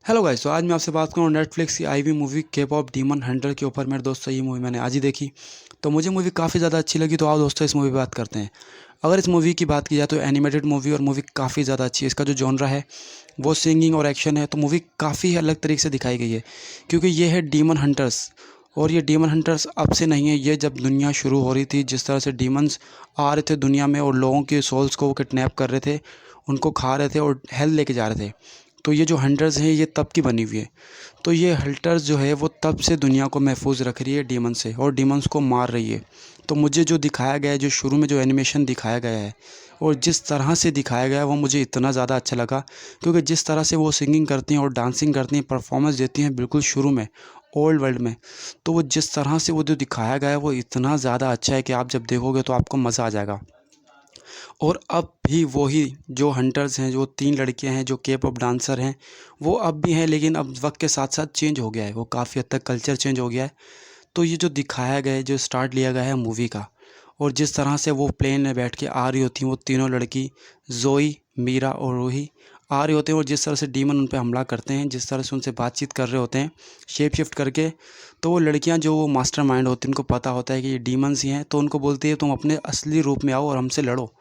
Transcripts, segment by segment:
Hello guys, तो आज मैं आपसे बात करूँ नेटफ्लिक्स की आई हुई मूवी के पॉप डीमन हंटर के ऊपर। मेरे दोस्तों, ये मूवी मैंने आज ही देखी तो मुझे मूवी काफ़ी ज़्यादा अच्छी लगी। तो आओ दोस्तों, इस मूवी पे बात करते हैं। अगर इस मूवी की बात की जाए तो एनिमेटेड मूवी और मूवी काफ़ी ज़्यादा अच्छी है। इसका जो जॉनरा है वो सिंगिंग और एक्शन है। तो मूवी काफ़ी अलग तरीके से दिखाई गई है क्योंकि ये है डीमन हंटर्स। और ये डीमन हंटर्स अब से नहीं है, ये जब दुनिया शुरू हो रही थी, जिस तरह से डीमंस आ रहे थे दुनिया में और लोगों के सोल्स को वो किडनैप कर रहे थे, उनको खा रहे थे और हेल लेके जा रहे थे। तो ये जो हंटर्स हैं ये तब की बनी हुई है। तो ये हंटर्स जो है वो तब से दुनिया को महफूज रख रही है डीमन से और डीमंस को मार रही है। तो मुझे जो दिखाया गया है, जो शुरू में जो एनिमेशन दिखाया गया है और जिस तरह से दिखाया गया है, वो मुझे इतना ज़्यादा अच्छा लगा क्योंकि जिस तरह से वो सिंगिंग करती हैं और डांसिंग करती हैं, परफॉर्मेंस देती हैं बिल्कुल शुरू में ओल्ड वर्ल्ड में, तो वो जिस तरह से वो जो दिखाया गया है वो इतना ज़्यादा अच्छा है कि आप जब देखोगे तो आपको मज़ा आ जाएगा। और अब भी वही जो हंटर्स हैं, जो 3 लड़कियां हैं जो के पॉप डांसर हैं, वो अब भी हैं, लेकिन अब वक्त के साथ साथ चेंज हो गया है। वो काफ़ी हद तक कल्चर चेंज हो गया है। तो ये जो दिखाया गया है, जो स्टार्ट लिया गया है मूवी का, और जिस तरह से वो प्लेन में बैठ के आ रही होती हैं वो तीनों लड़की, जोई, मीरा और रूही आ रहे होते हैं, और जिस तरह से डीमन उन पे हमला करते हैं, जिस तरह से उनसे बातचीत कर रहे होते हैं शेप शिफ्ट करके, तो वो लड़कियां जो वो मास्टरमाइंड होती हैं, उनको पता होता है कि ये डीमंस ही हैं, तो उनको बोलती है तुम अपने असली रूप में आओ और हमसे लड़ो,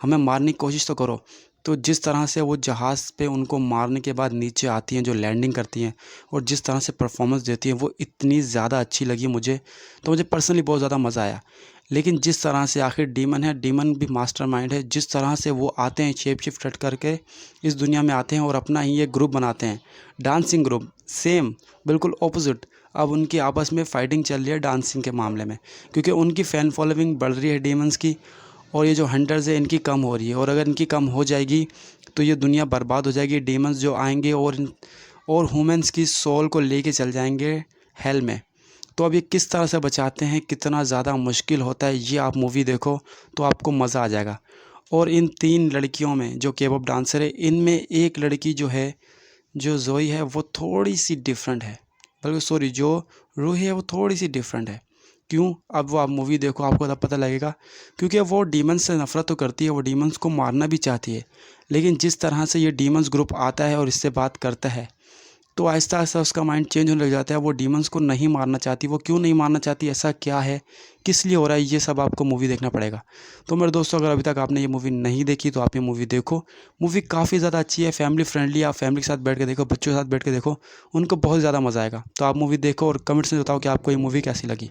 हमें मारने की कोशिश तो करो। तो जिस तरह से वो जहाज़ पे उनको मारने के बाद नीचे आती हैं, जो लैंडिंग करती हैं और जिस तरह से परफॉर्मेंस देती हैं, वो इतनी ज़्यादा अच्छी लगी मुझे। तो मुझे पर्सनली बहुत ज़्यादा मज़ा आया। लेकिन जिस तरह से आखिर डीमन है, डीमन भी मास्टरमाइंड है, जिस तरह से वो आते हैं शेप शिफ्ट करके इस दुनिया में आते हैं और अपना ही एक ग्रुप बनाते हैं, डांसिंग ग्रुप, सेम बिल्कुल ऑपोजिट। अब उनकी आपस में फाइटिंग चल रही है डांसिंग के मामले में, क्योंकि उनकी फ़ैन फॉलोइंग बढ़ रही है डीमंस की, और ये जो हंटर्स है इनकी कम हो रही है। और अगर इनकी कम हो जाएगी तो ये दुनिया बर्बाद हो जाएगी। डीमंस जो आएंगे और ह्यूमंस की सोल को लेके चल जाएंगे हेल में। तो अब ये किस तरह से बचाते हैं, कितना ज़्यादा मुश्किल होता है, ये आप मूवी देखो तो आपको मज़ा आ जाएगा। और इन 3 लड़कियों में जो के पॉप डांसर है, इनमें एक लड़की जो है, जो जोई है, वो थोड़ी सी डिफरेंट है, बल्कि सॉरी, जो रूही है वो थोड़ी सी डिफरेंट है। क्यों? अब वो आप मूवी देखो, आपको तब पता लगेगा। क्योंकि वो डीमंस से नफ़रत तो करती है, वो डीमंस को मारना भी चाहती है, लेकिन जिस तरह से ये डीमंस ग्रुप आता है और इससे बात करता है, तो आहिस्ता आहिस्ता उसका माइंड चेंज होने लग जाता है। वो डीमंस को नहीं मारना चाहती। वो क्यों नहीं मारना चाहती, ऐसा क्या है, किस लिए हो रहा है, ये सब आपको मूवी देखना पड़ेगा। तो मेरे दोस्तों, अगर अभी तक आपने ये मूवी नहीं देखी तो आप ये मूवी देखो। मूवी काफ़ी ज़्यादा अच्छी है, फैमिली फ्रेंडली। आप फैमिली के साथ बैठ के देखो, बच्चों के साथ बैठ के देखो, उनको बहुत ज़्यादा मज़ा आएगा। तो आप मूवी देखो और कमेंट्स में बताओ कि आपको ये मूवी कैसी लगी।